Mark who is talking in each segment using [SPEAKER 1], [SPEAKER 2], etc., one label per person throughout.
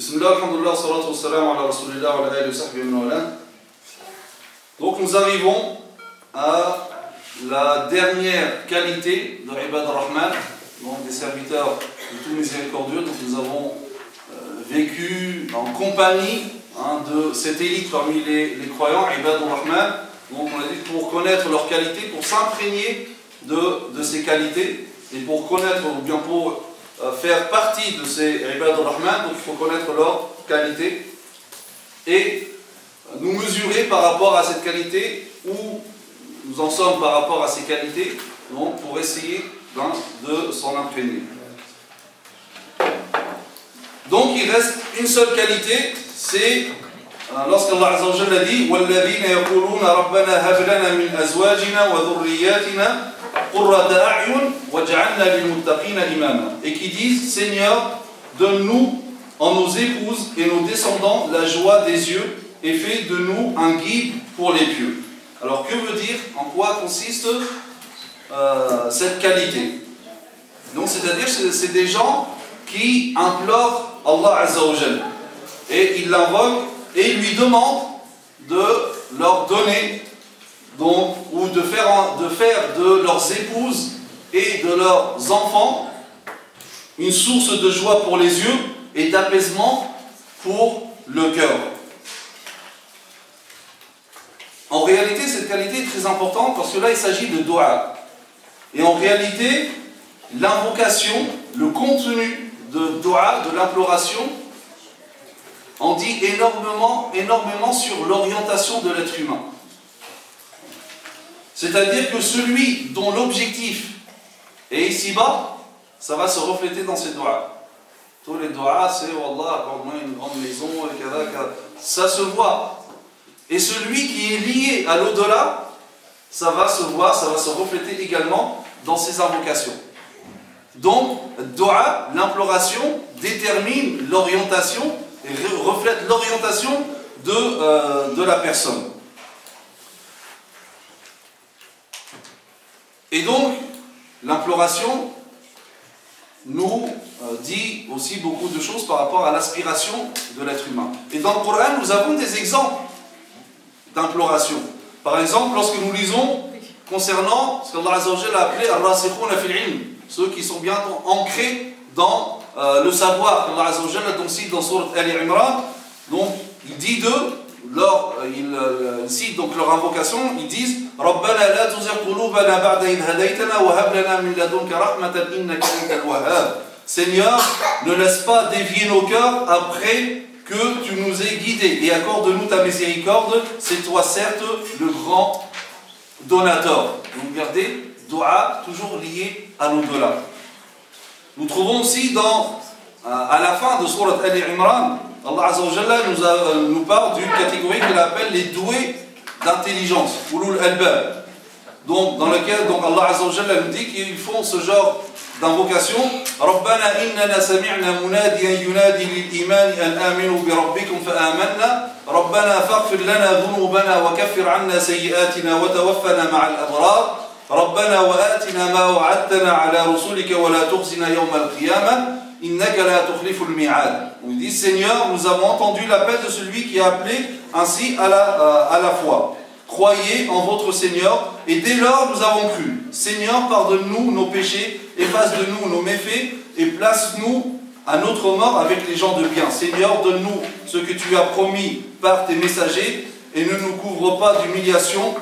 [SPEAKER 1] Bismillah, alhamdulillah, salatu wassalam ala rasulillah wa ala alihi wa sahbihi wa ala. Donc nous arrivons à la dernière qualité de Ibad ar-Rahman, donc des serviteurs de tout miséricordieux. Donc nous avons vécu en compagnie de cette élite parmi les croyants, Ibad ar-Rahman. Donc on a dit pour connaître leurs qualités, pour s'imprégner de ces qualités, et pour connaître, ou bien pour faire partie de ces Ibad ar-Rahman, donc il faut connaître leurs qualités et nous mesurer par rapport à cette qualité, où nous en sommes par rapport à ces qualités, donc pour essayer de s'en imprégner. Donc il reste une seule qualité, c'est lorsqu'Allah Azza wa Jalla dit وَالَّذِينَ يَقُولُونَ رَبَّنَا هَبْ لَنَا مِنْ أَزْوَاجِنَا وَذُرِّيَّاتِنَا قُرَّةَ أَعْيُنٍ وَاجْعَلْنَا لِلْمُتَّقِينَ إِمَامًا, et qui disent Seigneur, donne-nous en nos épouses et nos descendants la joie des yeux et fais de nous un guide pour les pieux. Alors que veut dire, en quoi consiste cette qualité? Donc c'est-à-dire c'est des gens qui implorent Allah Azza wa Jalla et ils l'invoquent et ils lui demandent de leur donner donc, ou de faire de leurs épouses et de leurs enfants une source de joie pour les yeux et d'apaisement pour le cœur. En réalité, cette qualité est très importante parce que là, il s'agit de dua. Et en réalité, l'invocation, le contenu de dua, de l'imploration, en dit énormément sur l'orientation de l'être humain. C'est-à-dire que celui dont l'objectif est ici-bas, ça va se refléter dans ses doigts. Tous les doigts, c'est Wallah, accorde-moi une grande maison, ça se voit. Et celui qui est lié à l'au-delà, ça va se voir, ça va se refléter également dans ses invocations. Donc, doua, l'imploration, détermine l'orientation et reflète l'orientation de la personne. Et donc, l'imploration nous dit aussi beaucoup de choses par rapport à l'aspiration de l'être humain. Et dans le Coran, nous avons des exemples d'imploration. Par exemple, lorsque nous lisons concernant ce qu'Allah Azza wa Jalla a appelé Ar-Rasikhuna fil ilm, ceux qui sont bien ancrés dans le savoir, qu'Allah Azza wa Jalla cite dans Sourate Ali Imran. Donc, il dit d'eux, ils citent donc leur invocation, ils disent رَبَّنَا لَا تُزِغْ قُلُوبَنَا بَعْدَ إِذْ هَدَيْتَنَا وَهَبْ لَنَا مِنْ لَدُنْكَ رَحْمَةً إِنَّكَ أَنْتَ الْوَهَّابُ. Seigneur, ne laisse pas dévier nos cœurs après que tu nous aies guidés et accorde-nous ta miséricorde, c'est toi certes le grand donateur. Donc regardez, dua toujours lié à l'au-delà. Nous trouvons aussi à la fin de Sourate Ali Imran, Allah Azza wa Jalla nous parle d'une catégorie qu'il appelle les doués d'intelligence, ulul albab. Donc dans lequel Allah Azza wa Jalla nous dit qu'ils font ce genre d'invocation. Rabbana innana sami'na munadiyan yunadi lil iman an aminu bi rabbikum fa amanna. Rabbana faghfir lana dhunubana wa kaffir 'anna sayyi'atina wa tawaffana ma'al abrar. Rabbana wa atina ma wa'adtana 'ala rusulika wa la tukhzina yawm al-qiyamah. Innaka la tukhliful mi'ad. On dit Seigneur, nous avons entendu l'appel de celui qui a appelé ainsi à la foi. Croyez en votre Seigneur, et dès lors nous avons cru. Seigneur, pardonne-nous nos péchés, efface de nous nos méfaits, et place-nous à notre mort avec les gens de bien. Seigneur, donne-nous ce que tu as promis par tes messagers, et ne nous couvre pas d'humiliation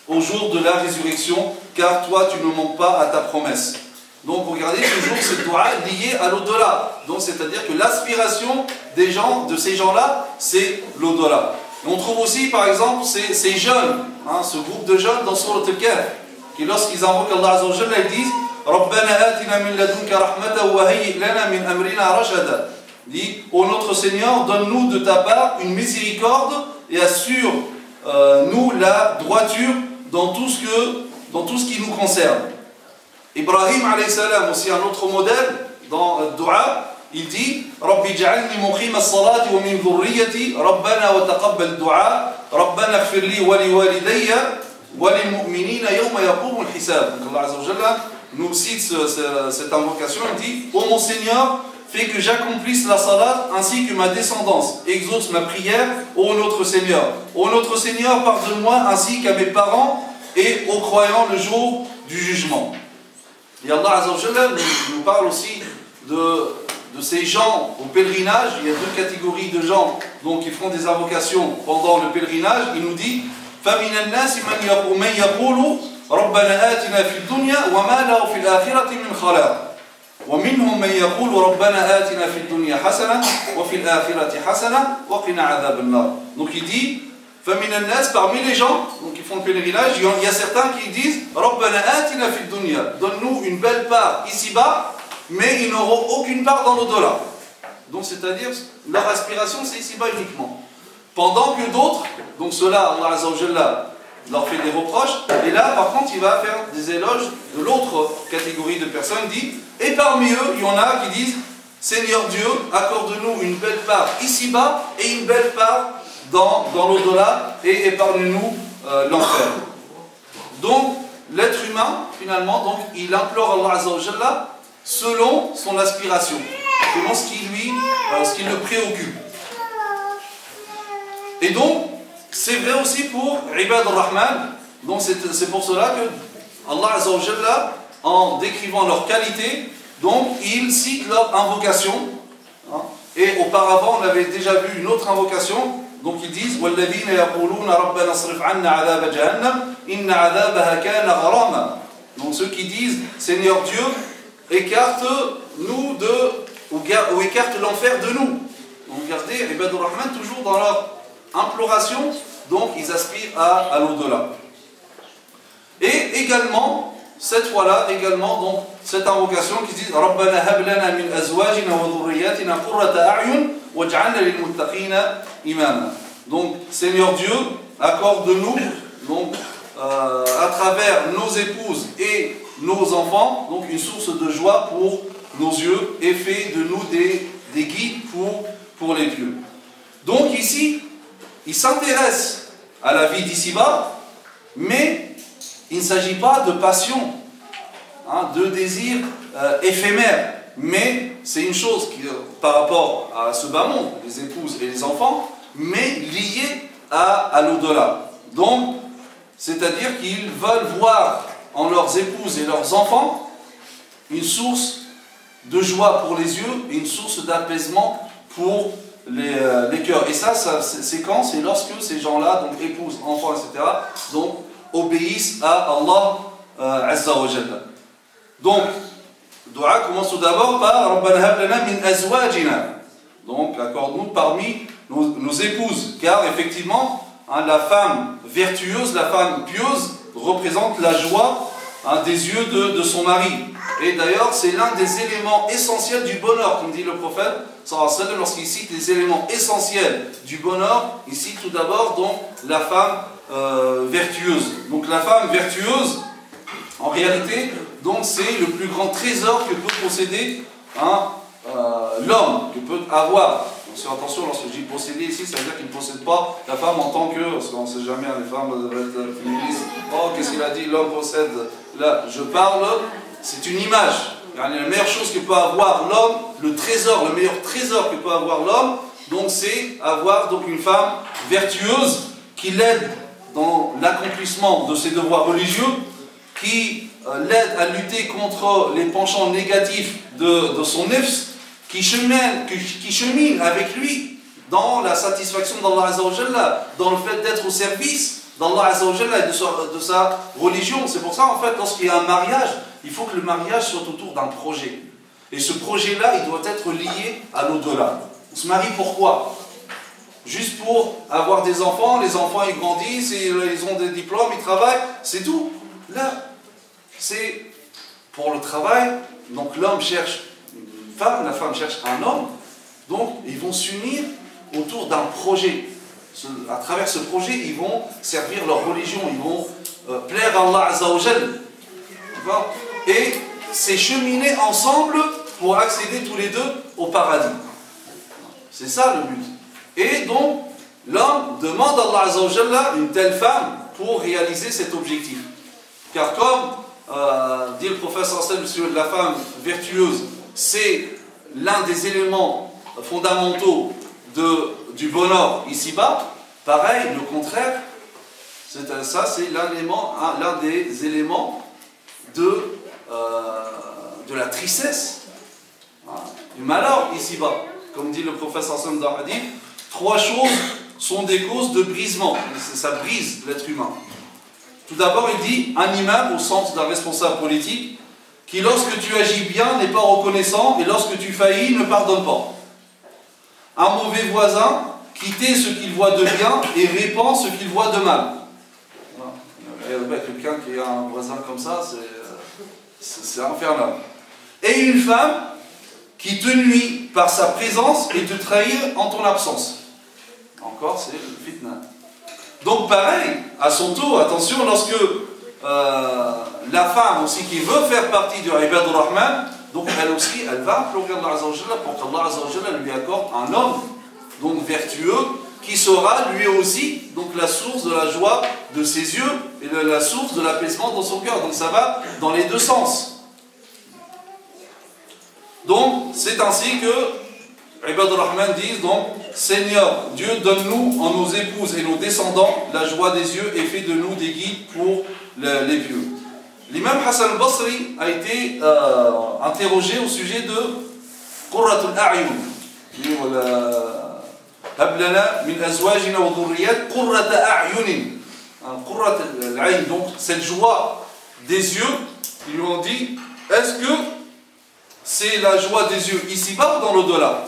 [SPEAKER 1] au jour de la résurrection, car toi tu ne manques pas à ta promesse. Donc regardez toujours cette doua liée à l'au-delà. Donc c'est-à-dire que l'aspiration des gens, de ces gens-là, c'est l'au-delà. On trouve aussi par exemple ces jeunes, ce groupe de jeunes dans Sourate Al-Kahf, qui lorsqu'ils invoquent Allah Azza wa Jalla, ils disent Rabbana atina min ladunka rahmatan wa hayyi lana min amrina rashada. Dit ô notre Seigneur, donne-nous de ta part une miséricorde et assure nous la droiture dans tout ce qui nous concerne. Ibrahim alayhi salam, aussi un autre modèle dans le dua, il dit Rabbi ja'alni muqima as-salati wa min dhurriyyati Rabbana wa taqabbal du'a Rabbana ighfir li wa li walidayya wa lil mu'minina yawma yaqumu al-hisab. Donc Allah Azza wa Jalla nous cite cette invocation, il dit ô mon Seigneur, fais que j'accomplisse la salat ainsi que ma descendance. Exauce ma prière, ô notre Seigneur. Ô notre Seigneur, pardonne-moi ainsi qu'à mes parents et aux croyants le jour du jugement. Et Allah Azza wa Jalla nous parle aussi de ces gens au pèlerinage. Il y a deux catégories de gens donc, qui font des invocations pendant le pèlerinage. Il nous dit فَمِنَ النَّاسِ مَنْ يَقُولُ رَبَّنَا آتِنَا فِي الدُّنْيَا وَمَا لَهُ فِي الْآخِرَةِ مِنْ خَلَاقٍ وَمِنْهُمْ مَنْ يَقُولُ رَبَّنَا آتِنَا فِي الدُّنْيا حَسَنَةً وَفِي الْآخِرَةِ حَسَنَةً وَقِنَا عَذَابَ النَّارِ. Donc il dit فَمِنَ النَّاسِ, parmi les gens donc, qui font le pèlerinage, il y a certains qui disent رَبَّنَا آتِنَا فِي الدُّنْيا, donne-nous une belle part ici-bas, mais ils n'auront aucune part dans l'au-delà. Donc c'est-à-dire, leur aspiration c'est ici-bas uniquement. Pendant que d'autres, donc ceux-là, Allah Azza wa Jalla leur fait des reproches, et là par contre il va faire des éloges de l'autre catégorie de personnes, il dit, et parmi eux, il y en a qui disent, Seigneur Dieu, accorde-nous une belle part ici-bas, et une belle part dans l'au-delà, et épargne-nous l'enfer. Donc, l'être humain, finalement, donc, il implore Allah Azza wa Jalla selon son aspiration, selon ce qui le préoccupe. Et donc, c'est vrai aussi pour Ibad al-Rahman. Donc c'est pour cela que Allah Azza wa Jalla, en décrivant leurs qualités, donc il cite leur invocation. Et auparavant, on avait déjà vu une autre invocation. Donc ils disent وَالَّذِينَ يَقُولُونَ رَبَّنَا اصْرِفْ عَنَّا عَذَابَ جَهَنَّمَ إِنَّ عَذَابَهَا كَانَ غَرَامًا. Donc ceux qui disent Seigneur Dieu, écarte-nous ou écarte l'enfer de nous. Donc regardez, Ibad al-Rahman, toujours dans leur imploration, donc ils aspirent à l'au-delà. Et également, cette fois-là, également, donc, cette invocation qui dit Rabbana hab lana min azwajina wa dhurriyyatina qurrata a'yun waj'alna lil muttaqina imama. Donc, Seigneur Dieu, accorde-nous, donc, à travers nos épouses et nos enfants, donc une source de joie pour nos yeux et fais de nous des guides pour les pieux. Donc ici, il s'intéresse à la vie d'ici-bas, mais il ne s'agit pas de passion, de désir éphémère, mais c'est une chose qui, par rapport à ce bas monde, les épouses et les enfants, mais liée à l'au-delà. Donc, c'est-à-dire qu'ils veulent voir en leurs épouses et leurs enfants une source de joie pour les yeux et une source d'apaisement pour les cœurs. Et ça c'est quand? C'est lorsque ces gens-là, donc épouses, enfants, etc., donc obéissent à Allah Azza wa Jalla. Donc, dua commence tout d'abord par Rabbana hab lana min azwajina. Donc, accorde-nous parmi nos épouses, car effectivement, la femme vertueuse, la femme pieuse, représente la joie des yeux de son mari. Et d'ailleurs, c'est l'un des éléments essentiels du bonheur, comme dit le prophète, lorsqu'il cite les éléments essentiels du bonheur, il cite tout d'abord donc la femme vertueuse. Donc la femme vertueuse, en réalité, donc c'est le plus grand trésor que peut posséder l'homme, que peut avoir. Donc, attention, lorsque je dis posséder ici, ça veut dire qu'il ne possède pas la femme en tant que, parce qu'on ne sait jamais, les femmes doivent être féministes. Oh, qu'est-ce qu'il a dit, l'homme possède. Là, je parle, c'est une image. La meilleure chose que peut avoir l'homme, le trésor, le meilleur trésor que peut avoir l'homme, donc c'est avoir donc une femme vertueuse qui l'aide dans l'accomplissement de ses devoirs religieux, qui l'aide à lutter contre les penchants négatifs de son nefs, qui chemine avec lui dans la satisfaction d'Allah Azza wa Jalla, dans le fait d'être au service d'Allah Azza wa Jalla et de sa religion. C'est pour ça en fait, lorsqu'il y a un mariage, il faut que le mariage soit autour d'un projet. Et ce projet-là, il doit être lié à l'au-delà. On se marie pourquoi? Juste pour avoir des enfants, les enfants ils grandissent, ils ont des diplômes, ils travaillent, c'est tout. Là, c'est pour le travail, donc l'homme cherche une femme, la femme cherche un homme, donc ils vont s'unir autour d'un projet. À travers ce projet, ils vont servir leur religion, ils vont plaire à Allah Azza wa Jalla. Et c'est cheminer ensemble pour accéder tous les deux au paradis. C'est ça le but. Et donc, l'homme demande à Allah Azza wa Jalla une telle femme pour réaliser cet objectif. Car comme dit le prophète sallallahu alayhi wa sallam, la femme vertueuse, c'est l'un des éléments fondamentaux du bonheur ici-bas, pareil, le contraire, ça c'est l'un des éléments de la tristesse, du malheur ici-bas. Comme dit le professeur Hassan dans le hadith, 3 choses sont des causes de brisement, ça brise l'être humain. Tout d'abord, il dit un imam au sens d'un responsable politique qui, lorsque tu agis bien, n'est pas reconnaissant et lorsque tu faillis, ne pardonne pas. Un mauvais voisin qui tait ce qu'il voit de bien et répand ce qu'il voit de mal. Quelqu'un qui a un voisin comme ça, c'est infernal. Et une femme qui te nuit par sa présence et te trahit en ton absence. Encore, c'est le fitna. Donc pareil, à son tour, attention, lorsque la femme aussi qui veut faire partie du Ibad al-Rahman, donc elle aussi, elle va implorer Allah Azza wa Jalla pour qu'Allah Azza wa Jalla lui accorde un homme, donc vertueux, qui sera lui aussi donc la source de la joie de ses yeux et la source de l'apaisement dans son cœur. Donc ça va dans les deux sens. Donc c'est ainsi que Ibad al-Rahman disent donc Seigneur, Dieu, donne-nous en nos épouses et nos descendants la joie des yeux et fais de nous des guides pour les vieux. L'imam Hassan al-Basri a été interrogé au sujet de Qurratul A'yun. هب لنا من أزواجنا وذريات قرة أعين. قرة العين, donc cette joie des yeux, ils lui ont dit, est-ce que c'est la joie des yeux ici-bas ou dans l'au-delà?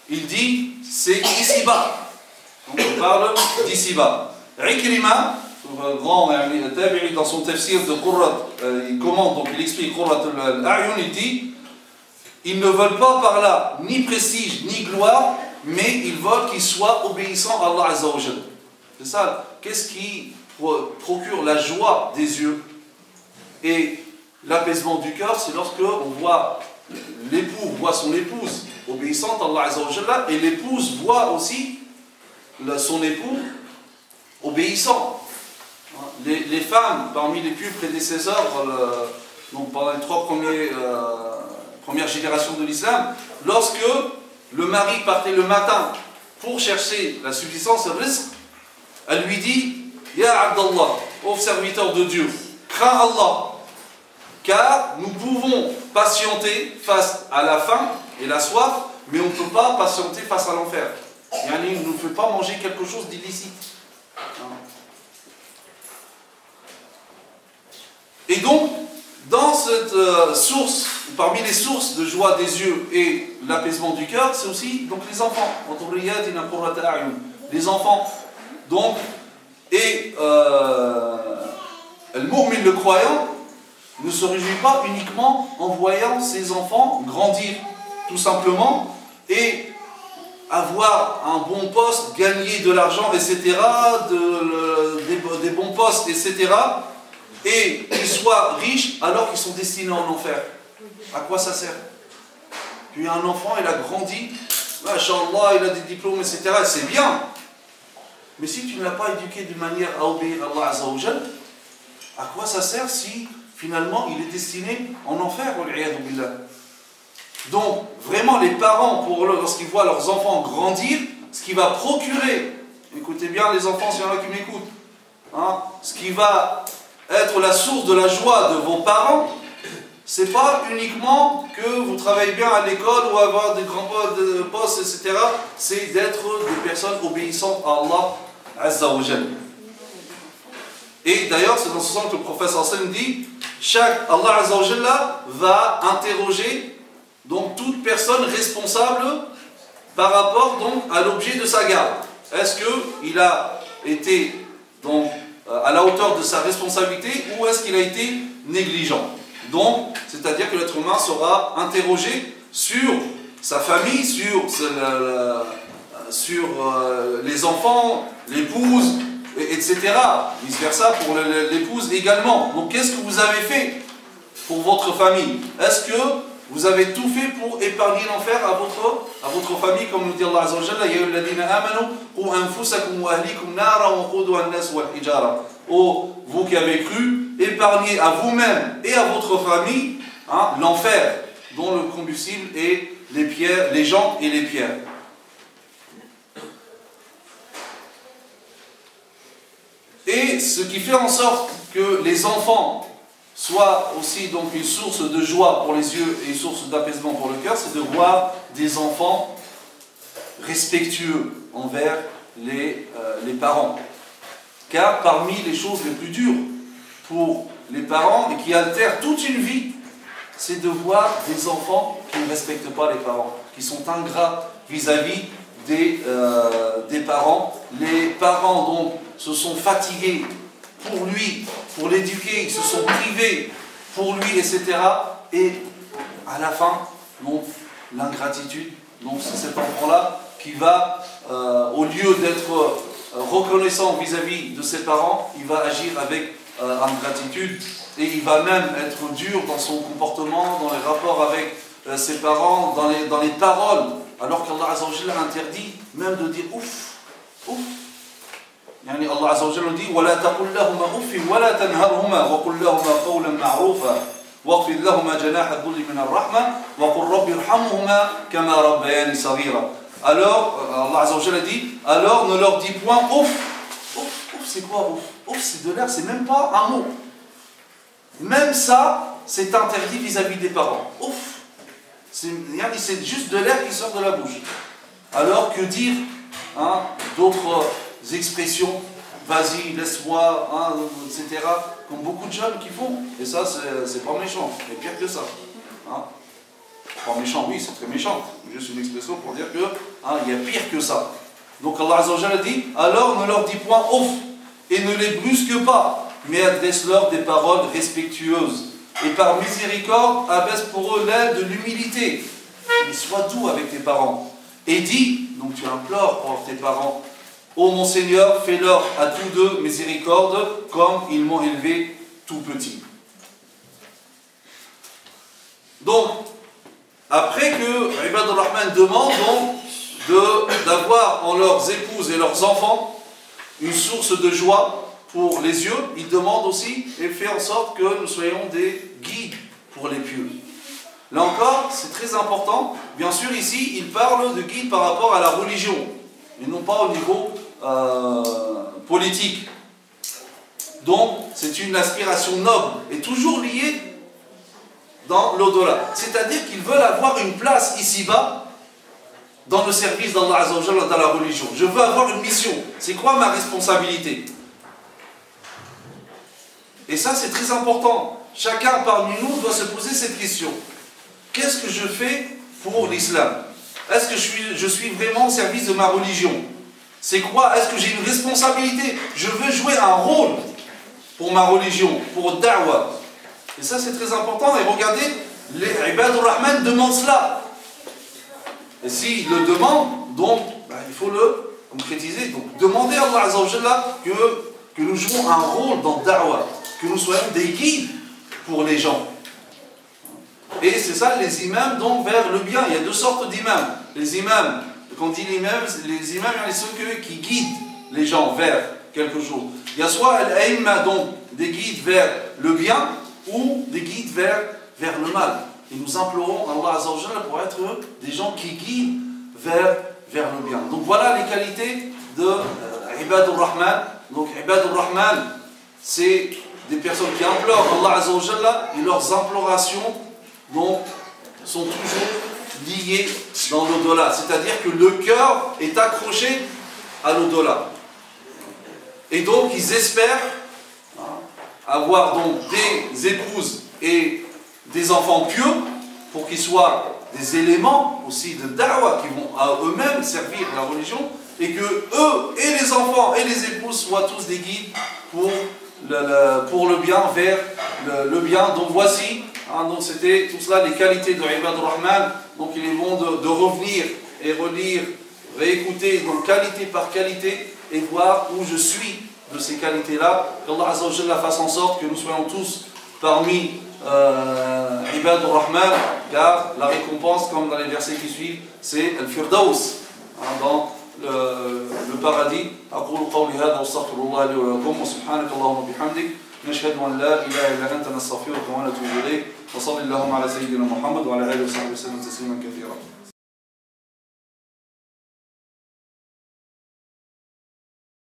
[SPEAKER 1] Il dit, c'est ici-bas. Donc on parle d'ici-bas. Ikrima, le grand tabi'i, dans son tafsir de Qurrat, il commente, donc il explique Qurrat al-A'yun, il dit, ils ne veulent pas par là ni prestige ni gloire, mais ils veulent qu'ils soient obéissants à Allah Azza wa Jalla. C'est ça. Qu'est-ce qui procure la joie des yeux et l'apaisement du cœur? C'est lorsque on voit l'époux voit son épouse obéissante à Allah Azza wa Jalla et l'épouse voit aussi son époux obéissant. Les femmes, parmi les plus prédécesseurs, donc pendant les 3 premières générations de l'islam, lorsque le mari partait le matin pour chercher la subsistance, le rizq, elle lui dit, Ya Abdallah, ô serviteur de Dieu, crains Allah, car nous pouvons patienter face à la faim et la soif, mais on ne peut pas patienter face à l'enfer. Il ne nous fait pas manger quelque chose d'illicite. Et donc, dans cette source, parmi les sources de joie des yeux et l'apaisement du cœur, c'est aussi donc les enfants. Les enfants. Donc, et le mu'min, le croyant, ne se réjouit pas uniquement en voyant ses enfants grandir, tout simplement, et avoir un bon poste, gagner de l'argent, etc., des bons postes, etc., et qu'ils soient riches alors qu'ils sont destinés en enfer. À quoi ça sert? Puis un enfant, il a grandi, Masha'Allah, il a des diplômes, etc., c'est bien. Mais si tu ne l'as pas éduqué de manière à obéir à Allah Azza wa Jal, à quoi ça sert si finalement il est destiné en enfer? Donc vraiment les parents, lorsqu'ils voient leurs enfants grandir, ce qui va procurer, écoutez bien les enfants s'il y en a qui m'écoutent, ce qui va être la source de la joie de vos parents, c'est pas uniquement que vous travaillez bien à l'école ou avoir des grands postes, etc. C'est d'être des personnes obéissantes à Allah Azza wa Jal. Et d'ailleurs, c'est dans ce sens que le prophète Hassan dit, Allah Azza wa Jalla va interroger donc toute personne responsable par rapport donc à l'objet de sa garde. Est-ce qu'il a été donc à la hauteur de sa responsabilité ou est-ce qu'il a été négligent? Donc, c'est-à-dire que l'être humain sera interrogé sur sa famille, sur les enfants, l'épouse, etc. Vice versa pour l'épouse également. Donc, qu'est-ce que vous avez fait pour votre famille? Est-ce que vous avez tout fait pour épargner l'enfer à votre famille, comme nous dit Allah Azza wa Jalla, Ya ayyuhalladhina amanu qu anfusakum wa ahlikum nara wa waquduha an-nas wal hijara. Oh, vous qui avez cru, épargnez à vous-même et à votre famille l'enfer. dont le combustible est les pierres, les jantes et les pierres. Et ce qui fait en sorte que les enfants soient aussi donc une source de joie pour les yeux et une source d'apaisement pour le cœur, c'est de voir des enfants respectueux envers les parents. Car parmi les choses les plus dures pour les parents et qui altèrent toute une vie, c'est de voir des enfants qui ne respectent pas les parents, qui sont ingrats vis-à-vis des parents. Les parents donc se sont fatigués pour lui, pour l'éduquer, ils se sont privés pour lui, etc. Et à la fin, donc l'ingratitude, donc c'est cet enfant-là qui va, au lieu d'être reconnaissant vis-à-vis de ses parents, il va agir avec ingratitude et il va même être dur dans son comportement, dans les rapports avec ses parents, dans les paroles, alors qu'Allah Azza wa Jalla interdit même de dire ouf, ouf. يعني الله عز وجل dit ولا تقل لهما أف ولا تنهرهما وقل لهما قولا معروفا واخفض لهما جناح الذل من الرحمة وقل رب ارحمهما كما ربياني صغيرا. Alors Allah Azza wa Jalla dit alors ne leur dis point ouf. Ouf, ouf c'est quoi ouf? Ouf c'est de l'air, c'est même pas un mot. Même ça c'est interdit vis-à-vis des parents. Ouf, c'est juste de l'air qui sort de la bouche. Alors que dire d'autres expressions, vas-y, laisse-moi, etc. Comme beaucoup de jeunes qui font. Et ça, c'est pas méchant. C'est pire que ça. Pas méchant, oui, c'est très méchant. Juste une expression pour dire que il y a pire que ça. Donc Allah Azza wa Jalla dit, alors ne leur dis point ouf et ne les brusque pas, mais adresse-leur des paroles respectueuses. Et par miséricorde, abaisse pour eux l'aile de l'humilité. Mais sois doux avec tes parents. Et dis, donc tu implores pour tes parents, ô mon Seigneur, fais-leur à tous deux miséricorde, comme ils m'ont élevé tout petit. Donc, après que Ibad al-Rahman demande donc d'avoir en leurs épouses et leurs enfants une source de joie pour les yeux, il demande aussi et fait en sorte que nous soyons des guides pour les pieux. Là encore, c'est très important. Bien sûr, ici, il parle de guide par rapport à la religion, et non pas au niveau politique. Donc, c'est une aspiration noble et toujours liée dans l'au-delà. C'est-à-dire qu'ils veulent avoir une place ici-bas dans le service d'Allah Azza wa Jalla, dans la religion. Je veux avoir une mission. C'est quoi ma responsabilité? Et ça, c'est très important. Chacun parmi nous doit se poser cette question. Qu'est-ce que je fais pour l'islam? Est-ce que je suis vraiment au service de ma religion? C'est quoi? Est-ce que j'ai une responsabilité? Je veux jouer un rôle pour ma religion, pour da'wah. Et ça, c'est très important. Et regardez, les Ibad al-Rahman demandent cela. Et s'ils le demandent, donc, il faut le concrétiser. Donc, demandez à Allah Azza wa Jalla que nous jouons un rôle dans da'wah, que nous soyons des guides pour les gens. Et c'est ça, les imams, donc, vers le bien. Il y a deux sortes d'imams. Les imams, quand on dit les imams, c'est ceux qui guident les gens vers quelque chose. Il y a soit al-aïmma, donc, des guides vers le bien, ou des guides vers le mal. Et nous implorons Allah Azza wa Jalla pour être des gens qui guident vers le bien. Donc voilà les qualités de Ibad al-Rahman. Donc Ibad al-Rahman, c'est des personnes qui implorent Allah Azza wa Jalla et leurs implorations donc, sont toujours liées dans l'au-delà. C'est-à-dire que le cœur est accroché à l'au-delà. Et donc ils espèrent avoir donc des épouses et des enfants pieux pour qu'ils soient des éléments aussi de da'wah qui vont à eux-mêmes servir la religion et que eux et les enfants et les épouses soient tous des guides pour le bien, vers le bien. Donc voici, donc c'était tout cela les qualités de Ibad al-Rahman. Donc il est bon de revenir et relire, réécouter donc qualité par qualité et voir où je suis de ces qualités-là. Qu'Allah Azza wa Jalla fasse en sorte que nous soyons tous parmi Ibad al-Rahman, car la récompense, comme dans les versets qui suivent, c'est Al-Firdaus, dans le paradis. أقول قولي هذا واستغفر الله لي ولكم وسبحانك اللهم وبحمدك نشهد أن لا إله إلا أنت نستغفرك ونتوب إليك وصلى اللهم على سيدنا محمد وعلى آله وصحبه وسلم تسليما كثيرا.